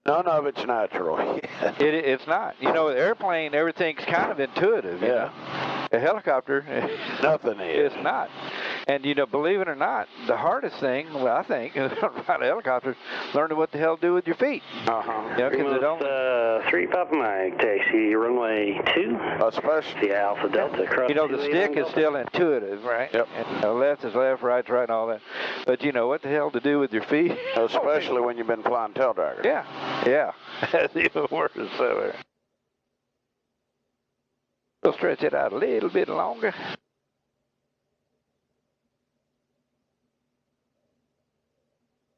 None of it's natural. It's not. You know, airplane, everything's kind of intuitive, you know. A helicopter, nothing is. It's not. And, you know, believe it or not, the hardest thing, well, I think, about a helicopter, learning what the hell to do with your feet. Uh-huh. Yeah, because it don't... 3 Papa Mike, taxi runway 2. Especially the Alpha Delta cross. You know, the stick is still intuitive, right? Yep. And left is left, right's right, and all that. But, you know, what the hell to do with your feet? Especially when you've been flying tail dragger. Yeah. That's even worse. So, we'll stretch it out a little bit longer.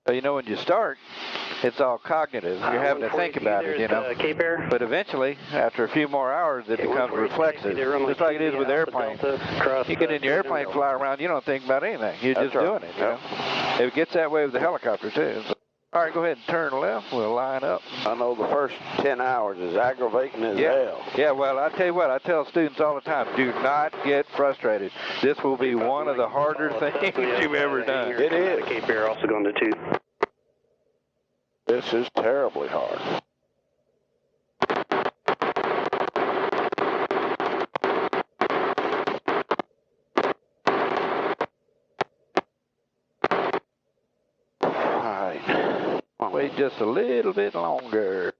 So, you know, when you start, it's all cognitive. You're having to think about it, you know. Cape Air. But eventually, after a few more hours, it becomes reflexive. Just like it is with airplanes. You get in your airplane, fly around, you don't think about anything. You're just doing it, you know. It gets that way with the helicopter, too. So, all right, go ahead and turn left. We'll line up. I know the first 10 hours is aggravating as hell. Yeah, well, I tell you what, I tell students all the time, do not get frustrated. This will be one of the harder things you've ever done. It is. Cape Air also going to 2. This is terribly hard. Wait just a little bit longer.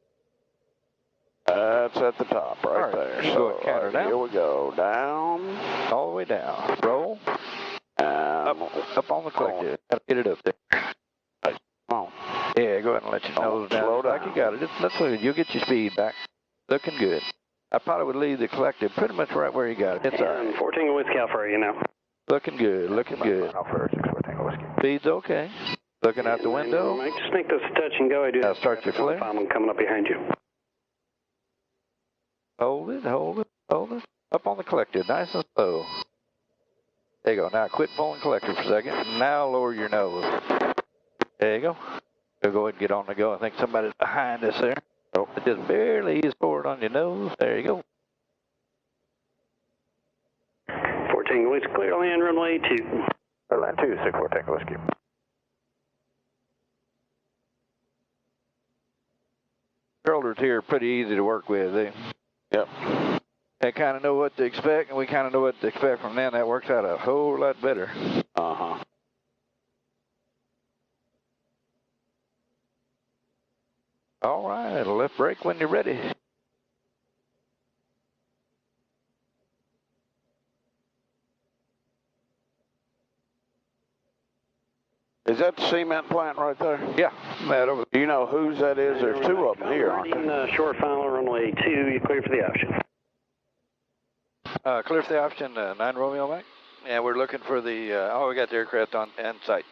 That's at the top right there. So go counter down. Here we go. Down. All the way down. Roll. Up on the collector. Get it up there. Come on. Yeah, go ahead and let your nose down. Slow down. Like you got it. Let's look. You'll get your speed back. Looking good. I probably would leave the collective pretty much right where you got it. It's all right. 14 Whiskey Alpha, you know. Looking good. Looking good. Speed's okay. Looking out the window. Mike, just make this touch and go. I do. Now start your flare. I'm coming up behind you. Hold it. Up on the collector, nice and slow. There you go. Now quit pulling collector for a second. Now lower your nose. There you go. We'll go ahead and get on the go. I think somebody's behind us there. Oh, just barely ease forward on your nose. There you go. 14 Whiskey, clear land runway 2. Land 2, 614 Whiskey. Controllers here are pretty easy to work with. They kind of know what to expect, and we kind of know what to expect from them. That works out a whole lot better. Uh-huh. All right, left brake when you're ready. Is that the cement plant right there? Yeah, that over. Do you know whose that is? There's 2 of them here, aren't there? Short final runway 2, you clear for the option. Clear for the option, 9 Romeo Mike. And we're looking for the, we got the aircraft on site.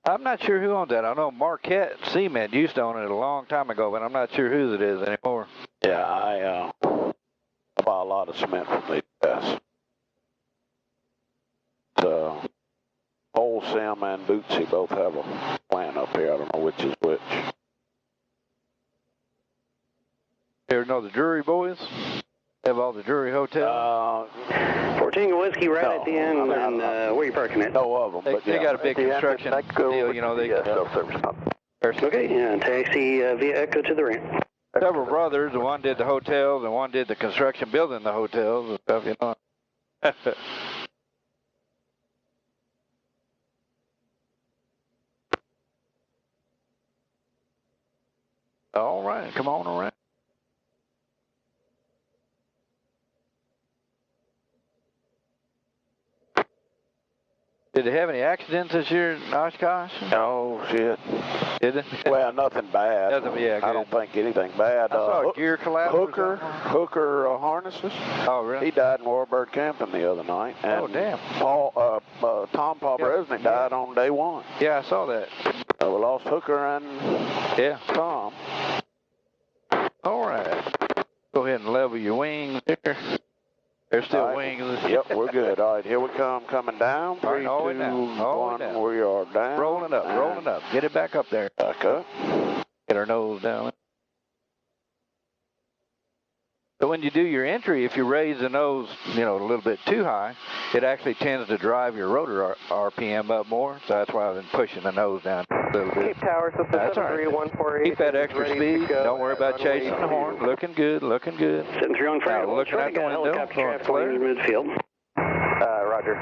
I'm not sure who owns that. I know Marquette Cement used to own it a long time ago, but I'm not sure whose it is anymore. Yeah, I buy a lot of cement from these guys. So, Old Sam and Bootsy both have a plant up here. I don't know which is which. You know the Drury boys? Have all the Drury hotels? 14 Whiskey right at the end, and where are you parking at? No of them. They got a big construction deal, you know. They self-service pump. Okay, taxi via Echo to the ramp. Several brothers, and one did the hotels, and one did the construction building the hotels and stuff, you know. All right, come on around. Did they have any accidents this year in Oshkosh? Oh, shit. Did it? Well, nothing bad. Nothing, yeah, I don't think anything bad. I saw a gear collapse. Hooker harnesses. Oh, really? He died in Warbird Camping the other night. And oh, damn. Tom Resnick died on day 1. Yeah, I saw that. We lost Hooker and Tom. All right. Go ahead and level your wings there. There's still wings. Yep, we're good. All right, here we come, coming down. 3, 2, 1, we are down. Rolling up. Get it back up there. Back up. Get our nose down. So when you do your entry, if you raise the nose, you know, a little bit too high, it actually tends to drive your rotor RPM up more. So that's why I've been pushing the nose down a little bit. Cape Tower, system That's all right. 73148. Keep that extra speed. Don't worry about chasing the horn. Looking good, looking good. 73148. Now looking out the window, throwing flare. Midfield. Roger.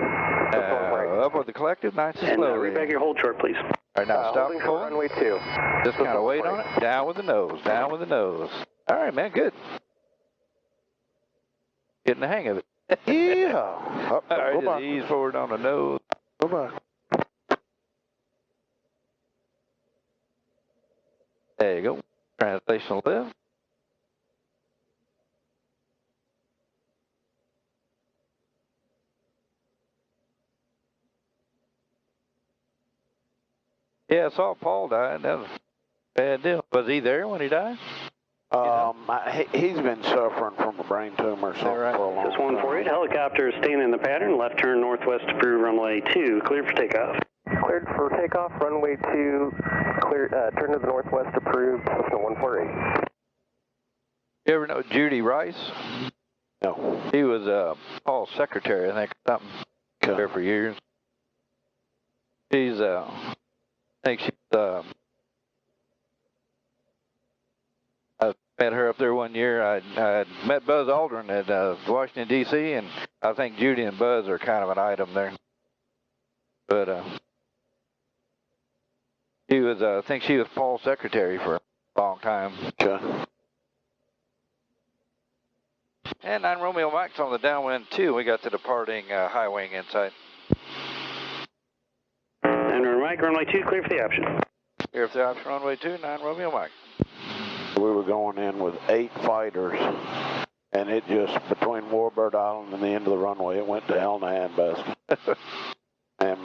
Up with the collective, nice and slow. Read back your hold short, please. All right, now stop pulling. Runway 2. Just kind of wait on it. Down with the nose, down with the nose. All right, man, good. Getting the hang of it. Yeah. All right, just ease forward on the nose. Go back. There you go. Translational lift. Yeah, I saw Paul die. That was a bad deal. Was he there when he died? He's been suffering from a brain tumor or something for a long time. Just 148. Helicopter is staying in the pattern. Left turn northwest approved runway 2. Cleared for takeoff. Cleared for takeoff. Runway 2. Clear. Turn to the northwest approved. System 148. You ever know Judy Rice? No. He was Paul's secretary, I think, something. There for years. She's, I think she's, I met her up there one year. I met Buzz Aldrin at Washington, D.C., and I think Judy and Buzz are kind of an item there. But she was, I think she was Paul's secretary for a long time. Okay. And 9 Romeo Mike's on the downwind, too. We got the departing high wing inside. 9 Romeo Mike, runway 2, clear for the option. Clear for the option, runway 2, 9 Romeo Mike. We were going in with 8 fighters, and it just, between Warbird Island and the end of the runway, it went to hell in a handbasket. And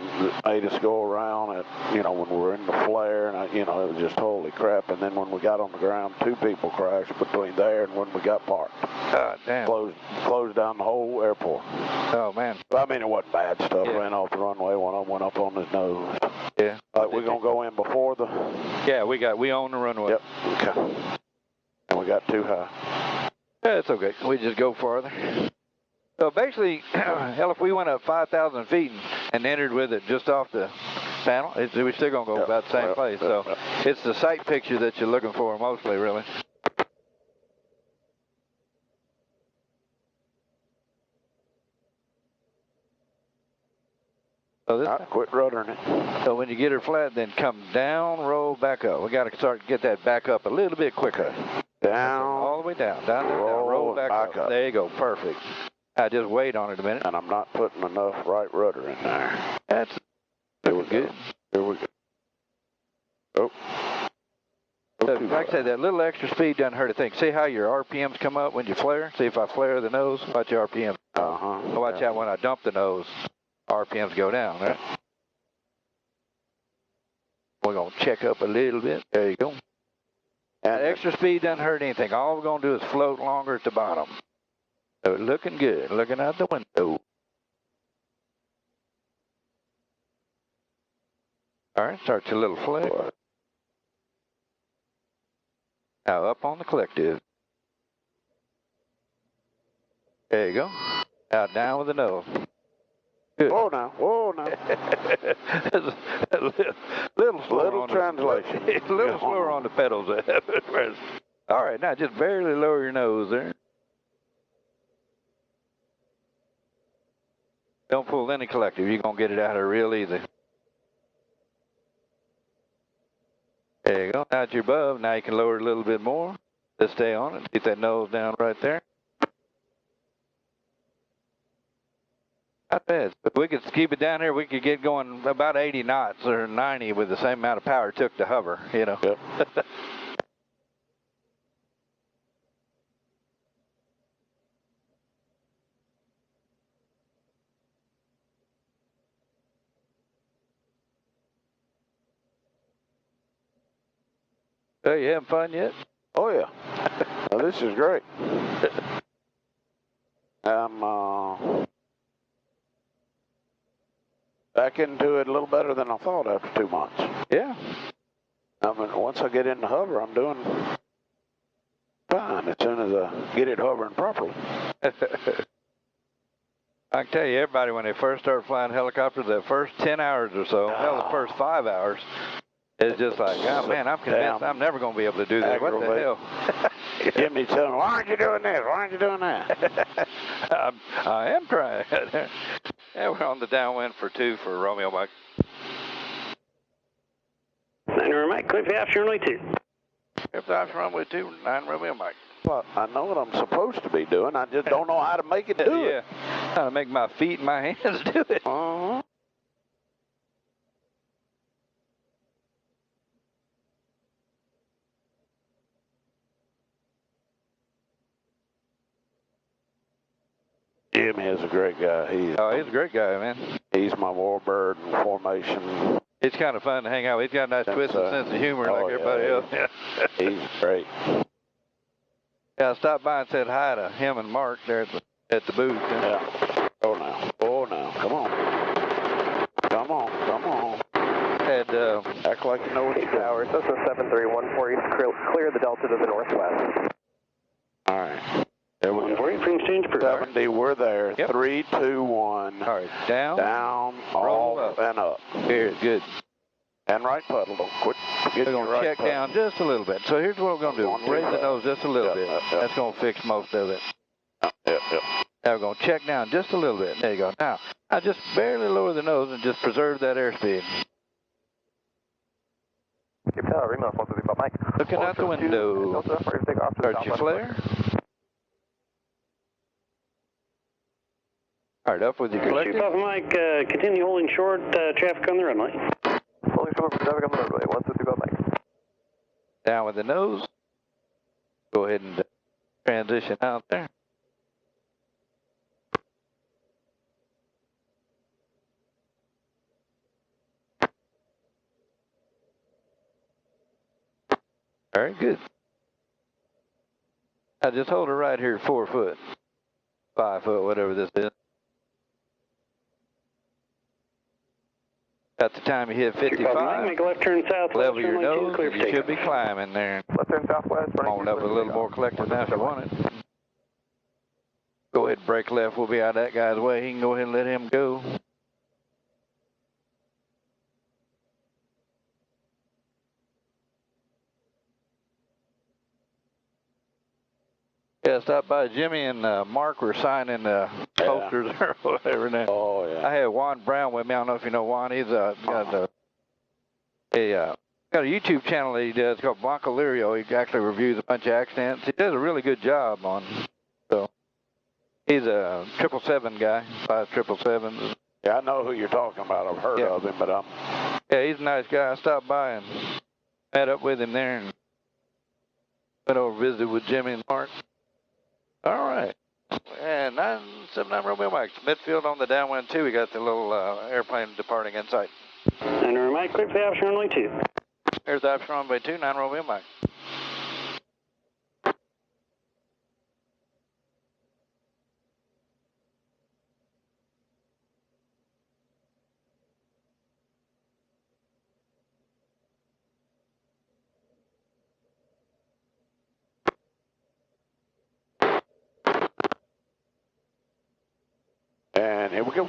made us go around at, you know, when we were in the flare, and, you know, it was just holy crap. And then when we got on the ground, 2 people crashed between there and when we got parked. God damn. Closed down the whole airport. Oh, man. I mean, it wasn't bad stuff. Yeah. Ran off the runway, one of them went up on his nose. Yeah. We're going to go in before the... Yeah, we own the runway. Yep. Okay. And we got too high. Yeah, it's okay. We just go farther. So basically, hell, if we went up 5,000 feet and entered with it just off the panel, we're still going to go about the same place. So it's the sight picture that you're looking for mostly, really. So this, Quit ruddering it. So when you get her flat, then come down, roll back up. We got to start to get that back up a little bit quicker. Down. All the way down, down, roll back up. There you go, perfect. I just wait on it a minute. And I'm not putting enough right rudder in there. That's good. Here we go. Oh. So, like I said, that little extra speed doesn't hurt a thing. See how your RPMs come up when you flare? See if I flare the nose, watch your RPMs. Watch out when I dump the nose, RPMs go down, right? We're going to check up a little bit. There you go. And extra speed doesn't hurt anything. All we're going to do is float longer at the bottom. So looking good, looking out the window. All right, start your little flare. Now up on the collective. There you go. Now down with the nose. Good. Whoa now, whoa now. little slower little on translation. A little slower on the pedals. All right, now just barely lower your nose there. Don't pull any collective. You're going to get it out of there real easy. There you go. Now that you're above, now you can lower it a little bit more. Just stay on it. Get that nose down right there. Not bad. If we could keep it down here, we could get going about 80 knots or 90 with the same amount of power it took to hover, you know. Yep. So you having fun yet? Oh, yeah. Now, this is great. I'm back into it a little better than I thought after 2 months. Yeah. I mean, once I get in the hover, I'm doing fine as soon as I get it hovering properly. I can tell you, everybody, when they first start flying helicopters, the first 10 hours or so, hell, the first 5 hours, it's just like, oh man, I'm convinced I'm never going to be able to do that. What the hell? Jimmy telling me, why aren't you doing this? Why aren't you doing that? I am trying. Yeah, we're on the downwind for 2 for Romeo Mike. 9 Mike, clear for the option runway 2. Clear for the option runway 2, 9 Romeo Mike. Well, I know what I'm supposed to be doing. I just don't know how to make it do it. How to make my feet and my hands do it. Uh-huh. Jimmy is a great guy. He's a great guy, man. He's my warbird in formation. It's kind of fun to hang out. He's got a nice twisted sense of humor like everybody else. He's great. Yeah, I stopped by and said hi to him and Mark there at the booth. Yeah. Oh, now. Come on. Come on. Had, act like you know what you're doing. Tower, Cessna 7314, clear the Delta to the northwest. All right. There we go. Exchange 70, we're there. Yep. 3, 2, 1. All right, down, roll up, and up. Here, good. And right puddle, don't quit. We're going to check down just a little bit. So here's what we're going to do. Raise the nose just a little bit. That's going to fix most of it. Yep. Now we're going to check down just a little bit. There you go. Now just barely lower the nose and just preserve that airspeed. Cape Tower, Remo, 155 Mike. Looking out the window. Start your flare. All right, up with your collector. 25 Mike, continue holding short, traffic on the runway. Holding short for traffic on the runway, 155 Mike. Down with the nose. Go ahead and transition out there. All right, good. Now just hold it right here 4 foot, 5 foot, whatever this is. At the time you hit 55, make a left turn south. Level your nose, you should be climbing there. Left turn southwest. On up with a little more collector now if you want it. Go ahead and brake left, we'll be out of that guy's way. He can go ahead and let him go. Yeah, stopped by Jimmy and Mark were signing posters or whatever now. Oh, yeah. I had Juan Brown with me. I don't know if you know Juan. He's got a YouTube channel that he does called Blanco Lirio. He actually reviews a bunch of accidents. He does a really good job on. So he's a 777 guy, 5777. Yeah, I know who you're talking about. I've heard of him, but yeah, he's a nice guy. I stopped by and met up with him there and went over visited with Jimmy and Mark. All right. And 979 Romeo Mike. Midfield on the downwind 2. We got the little airplane departing in sight. 9 Mike, clear for the option runway 2. Here's the option runway 2, 9 Romeo Mike. And here we go.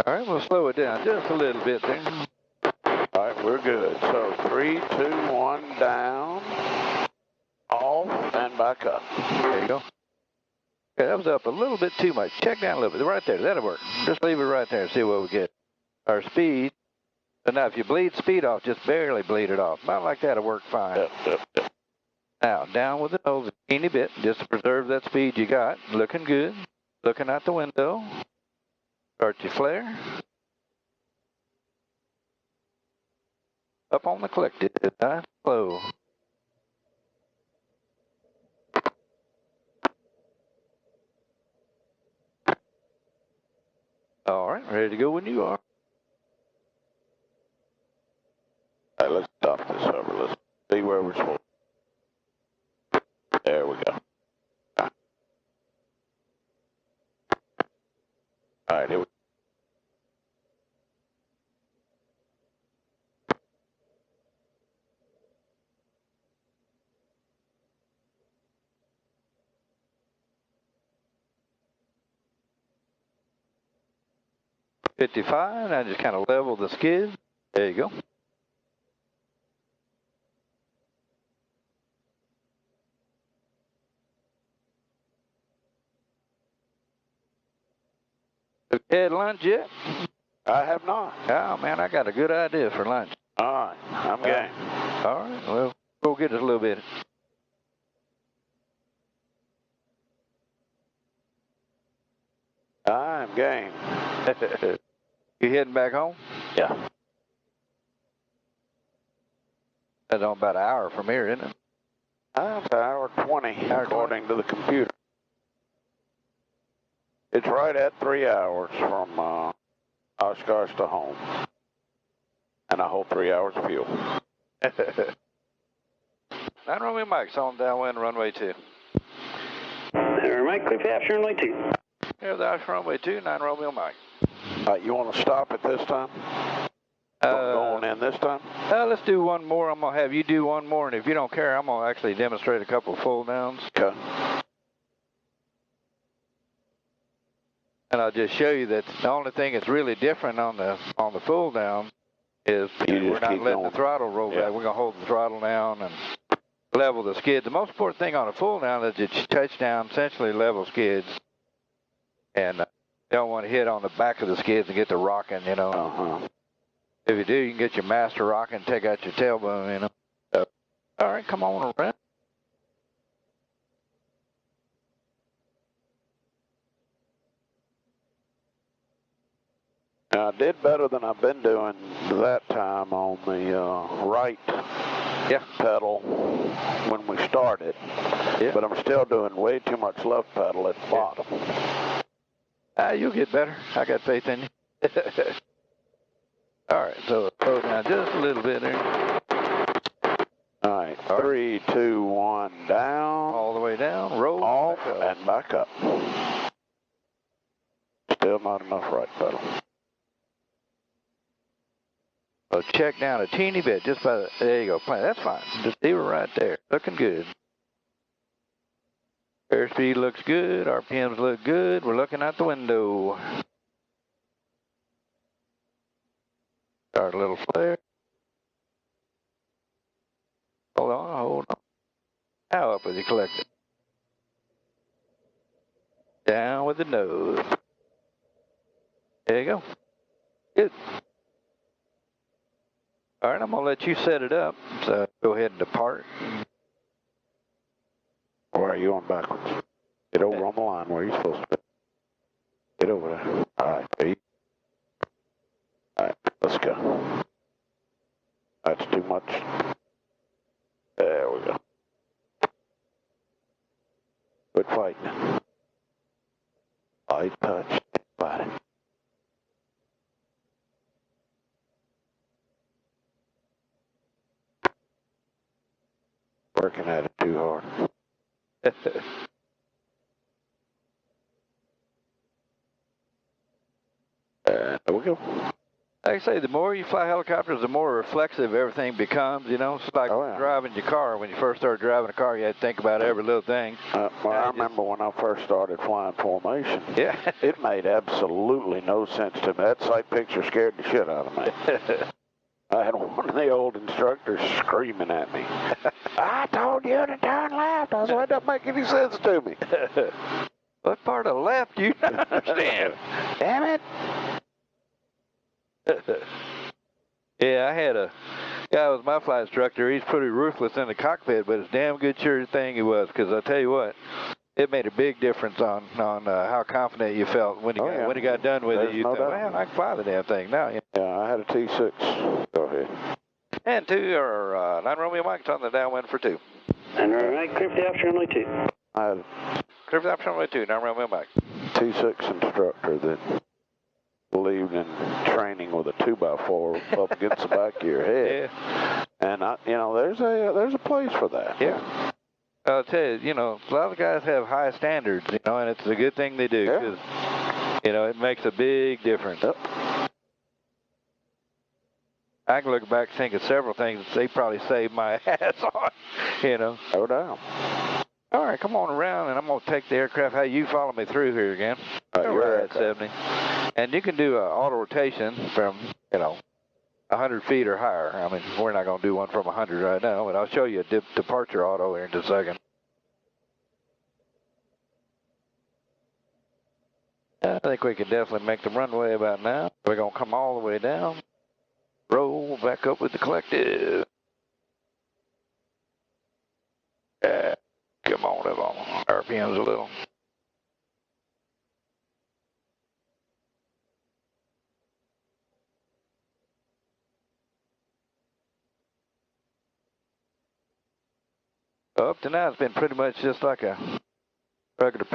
All right, we'll slow it down just a little bit there. All right, we're good. So 3, 2, 1, down, off, and back up. There you go. Okay, that was up a little bit too much. Check down a little bit. Right there. That'll work. Just leave it right there and see what we get. Our speed. But now, if you bleed speed off, just barely bleed it off. Not like that'll work fine. Yep. Now, down with the nose a teeny bit, just to preserve that speed you got. Looking good. Looking out the window. Start your flare. Up on the collected. Nice slow. Ready to go when you are. All right, let's stop this over. Let's see where we're supposed to. There we go. All right, here we go. .55, I just kind of level the skid. There you go. Had lunch yet? I have not. Oh man, I got a good idea for lunch. All right, I'm game. All right, well, go get us a little bit. I'm game. You heading back home? Yeah. That's on about an hour from here, isn't it? About an hour 20, Hour according to the computer. It's right at 3 hours from Oshkosh to home. And a whole 3 hours of fuel. 9 Romeo Mike's on downwind runway 2. Mike, clear for after runway 2. Here's the runway 2, 9 Romeo Mike. You want to stop it this time? Going in this time? Let's do one more. I'm going to have you do one more, and if you don't care, I'm going to actually demonstrate a couple of full downs. Okay. And I'll just show you that the only thing that's really different on the full down is we're not letting the throttle roll back. We're going to hold the throttle down and level the skids. The most important thing on a full down is that you touch down, essentially level skids. And you don't want to hit on the back of the skids and get the rocking, you know. Uh-huh. If you do, you can get your master rocking, take out your tailbone, you know. So, all right, come on around. I did better than I've been doing that time on the right pedal when we started. Yeah. But I'm still doing way too much left pedal at the bottom. You'll get better. I got faith in you. All right, so slow down just a little bit there. All right, 3, 2, 1, down. All the way down, roll. Off and back up. Still not enough right pedal. So check down a teeny bit, just by the, there you go, that's fine. Just leave it right there, looking good. Airspeed looks good, RPMs look good, we're looking out the window. Start a little flare. Hold on. Now up with the collector. Down with the nose. There you go. Good. All right, I'm going to let you set it up. So go ahead and depart. Or are you on backwards? Get over on the line where you're supposed to be. Get over there. All right, feet. All right, let's go. That's too much. There we go. Good fighting. Light touch. Body. Working at it too hard. There we go. Like I say, the more you fly helicopters, the more reflexive everything becomes, you know. It's like driving your car. When you first started driving a car, you had to think about every little thing. Well, I remember when I first started flying formation. Yeah. It made absolutely no sense to me. That sight picture scared the shit out of me. I had one of the old instructors screaming at me. I told you to turn left. I said, that doesn't make any sense to me. What part of left do you not understand? Damn it. Yeah, I had a guy who was my flight instructor. He's pretty ruthless in the cockpit, but it's damn good sure thing he was, because I tell you what, it made a big difference on how confident you felt when he got done with it. You thought, man, I can fly the damn thing now. You know? Yeah, I had a T6. Go ahead. And 2 or 9 Romeo Mike's on the downwind for 2. 9 Romeo Mike, clear for the option runway 2. I had Clear for the option runway 2, 9 Romeo Mike. T6 instructor that believed in training with a 2x4 up against the back of your head. Yeah. And there's a place for that. Yeah. I'll tell you, a lot of guys have high standards, and it's a good thing they do because, it makes a big difference. Yep. I can look back and think of several things that they probably saved my ass on, No doubt. All right, come on around, and I'm going to take the aircraft. How you follow me through here again? You're at 70. And you can do an auto rotation from, 100 feet or higher. I mean, we're not going to do one from 100 right now, but I'll show you a departure auto here in just a second. I think we can definitely make the runway about now. We're going to come all the way down, roll back up with the collective. Come on up on RPMs a little. Up to now, it's been pretty much just like a regular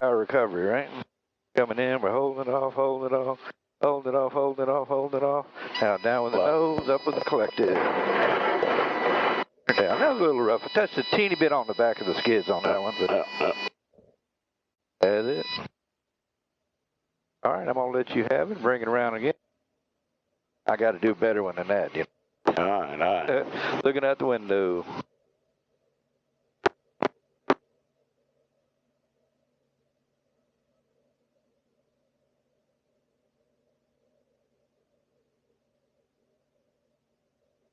Power Recovery, right? Coming in, we're holding it off, holding it off, holding it off, holding it off, holding it off. Now down with the nose, up with the collective. Down. That was a little rough. I touched a teeny bit on the back of the skids on that one, but that's it. All right, I'm going to let you have it. Bring it around again. I got to do a better one than that. All right. Looking out the window.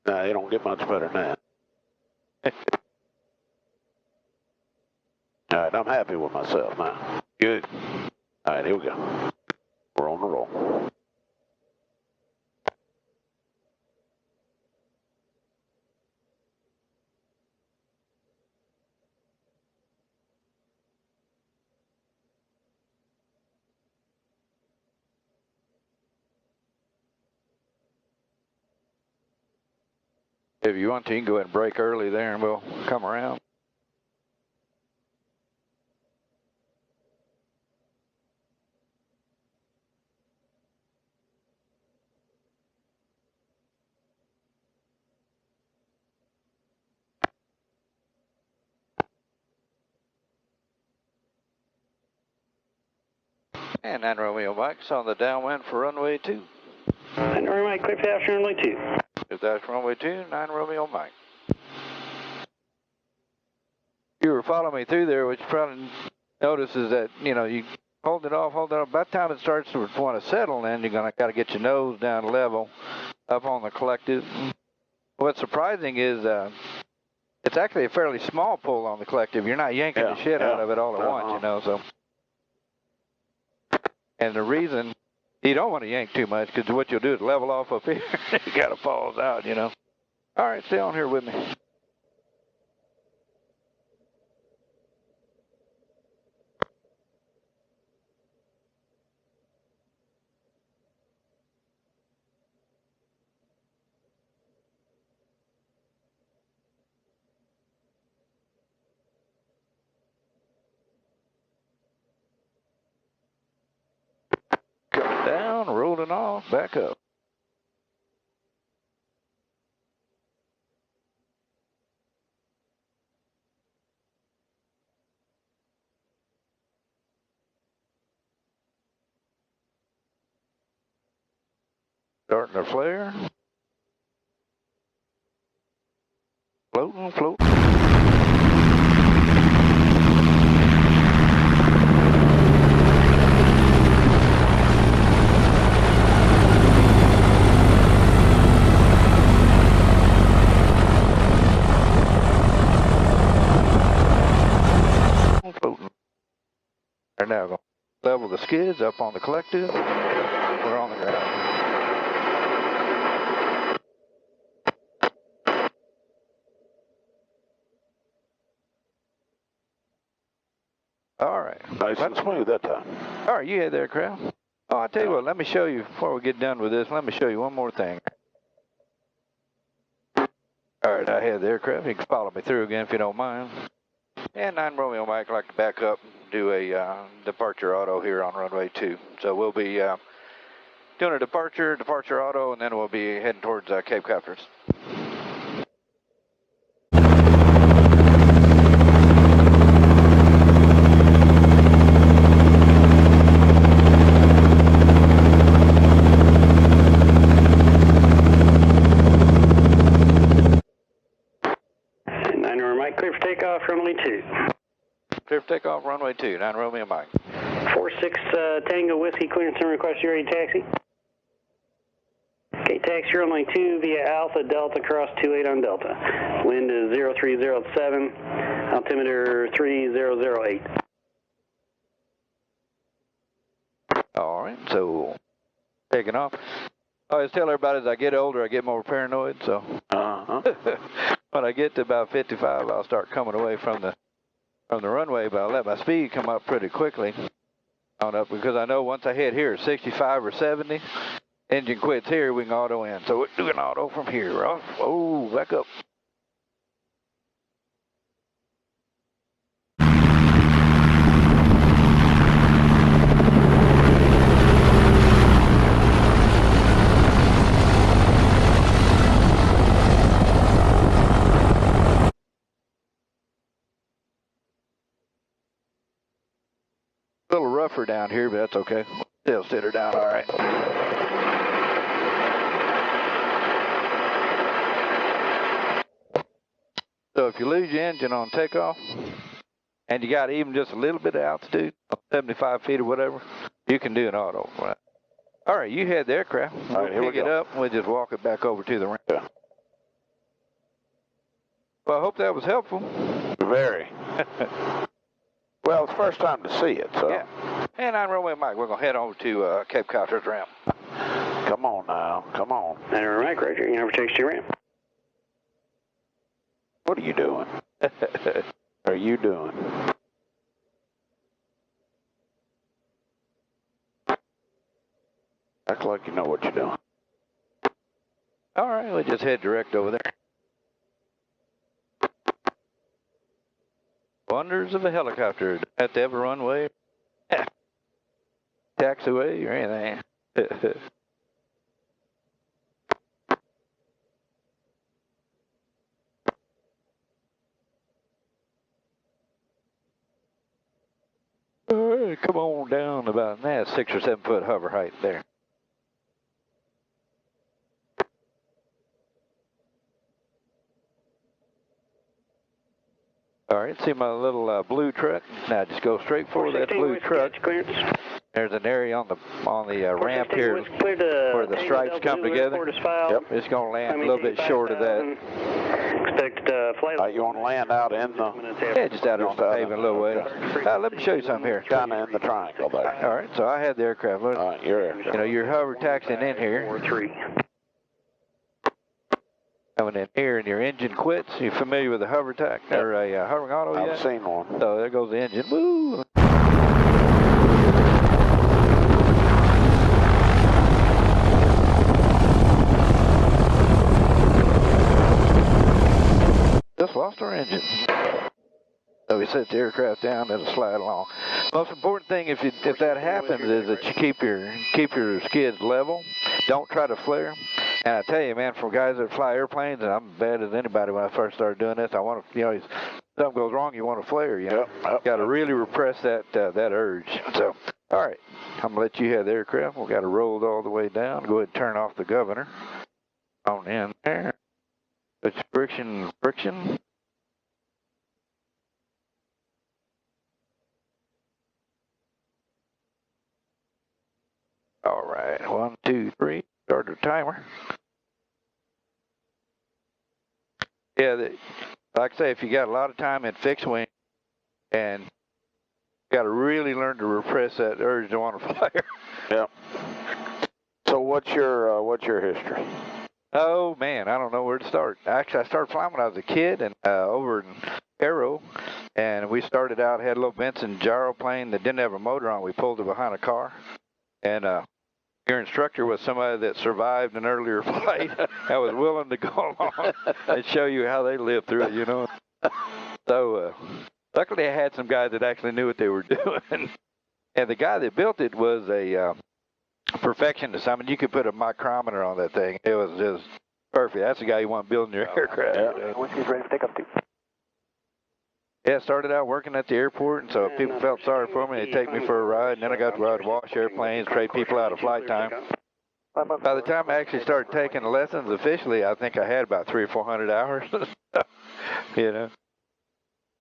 No, you don't get much better than that. All right, I'm happy with myself now. Good. All right, here we go. We're on the roll. If you want to, you can go ahead and break early there and we'll come around. And 9 Romeo Mike's on the downwind for runway 2. 9 Romeo Mike, clear for after runway 2. If that's runway 2, 9 Romeo Mike. You were following me through there, which you probably notice is that, you hold it off. By the time it starts to want to settle, then you're got to get your nose down level up on the collective. What's surprising is it's actually a fairly small pull on the collective. You're not yanking the shit out of it all at once, so. And the reason you don't want to yank too much, because what you'll do is level off up here. It kind of falls out, All right, stay on here with me. Coming down, rolling off, back up. Starting to flare. Floating, floating. Floating. They're now going to level the skids up on the collective. We're on the ground. All right. Nice and smooth that time. All right, you had there, crowd. Oh, I'll tell you what, let me show you, before we get done with this, let me show you one more thing. All right, I have the aircraft. You can follow me through again if you don't mind. And 9 Romeo Mike, I'd like to back up and do a departure auto here on runway 2. So we'll be doing a departure auto, and then we'll be heading towards Cape Copters. Clear for takeoff, runway 2. Clear for takeoff, runway 2, 9 Romeo Mike. 46 Tango Whiskey, clearance and request you ready to taxi. Okay, taxi runway 2 via Alpha Delta, cross 28 on Delta. Wind is 0307, altimeter 3008. All right, so taking off. I always tell everybody as I get older, I get more paranoid, so. When I get to about 55, I'll start coming away from the runway, but I'll let my speed come up pretty quickly on up, because I know once I hit here, 65 or 70, engine quits here, we can auto in. So we're doing auto from here. Oh, back up. A little rougher down here, but that's okay. Still sit her down all right. So if you lose your engine on takeoff, and you got even just a little bit of altitude, 75 feet or whatever, you can do an auto. All right, you had the aircraft. All right, here we pick it up, and we'll just walk it back over to the ramp. Yeah. Well, I hope that was helpful. Very. Well, it's the first time to see it, so. Yeah. And 9 Romeo Mike, we're going to head over to Cape Copters ramp. Come on now, come on. 9 Romeo Mike, Roger, you can overtake to your ramp. What are you doing? Are you doing? Act like you know what you're doing. All right, we'll just head direct over there. Wonders of a helicopter. Don't have to have a runway, taxiway, or anything. All right, come on down about that 6 or 7 foot hover height there. All right, see my little blue truck? Now just go straight for that blue truck. There's an area on the ramp here where the stripes come together. Yep, it's going to land a little bit short of that. Expect flight. You want to land out in the... Yeah, just out on the pavement a little way. Let me show you something here. Kind of in the triangle there. All right, so I had the aircraft. Look, All right, you're you know, you're hover taxiing in here. 4-3. Coming in here and your engine quits. You familiar with a hover tax or a hovering auto yet? I've seen one. So there goes the engine. Woo! Just lost our engine. So we set the aircraft down, it'll slide along. Most important thing if that happens is that you keep your skids level. Don't try to flare. And I tell you, man, from guys that fly airplanes, and I'm bad as anybody when I first started doing this, I want to, you know, if something goes wrong, you want to flare, you know. Yep. Got to really repress that urge. So, all right, I'm gonna let you have the aircraft. We've got to roll it all the way down. Go ahead and turn off the governor. On in there. It's friction. All right, 1, 2, 3. Start the timer. Yeah, like I say, if you got a lot of time in fixed wing, and you got to really learn to repress that urge to want to flare. Yep. So what's your history? Oh man, I don't know where to start. Actually, I started flying when I was a kid, and over in Aero, and we started out, had a little Benson gyroplane that didn't have a motor on. We pulled it behind a car, And your instructor was somebody that survived an earlier flight that was willing to go along and show you how they lived through it, you know. So luckily I had some guys that actually knew what they were doing. And the guy that built it was a perfectionist. I mean, you could put a micrometer on that thing. It was just perfect. That's the guy you want building your aircraft. Yeah. Whiskey's ready to take up to. Yeah, I started out working at the airport, and so if people felt sorry for me, they'd take me for a ride, and then I got to ride wash airplanes, trade people out of flight time. By the time I actually started taking the lessons officially, I think I had about 300 or 400 hours. You know.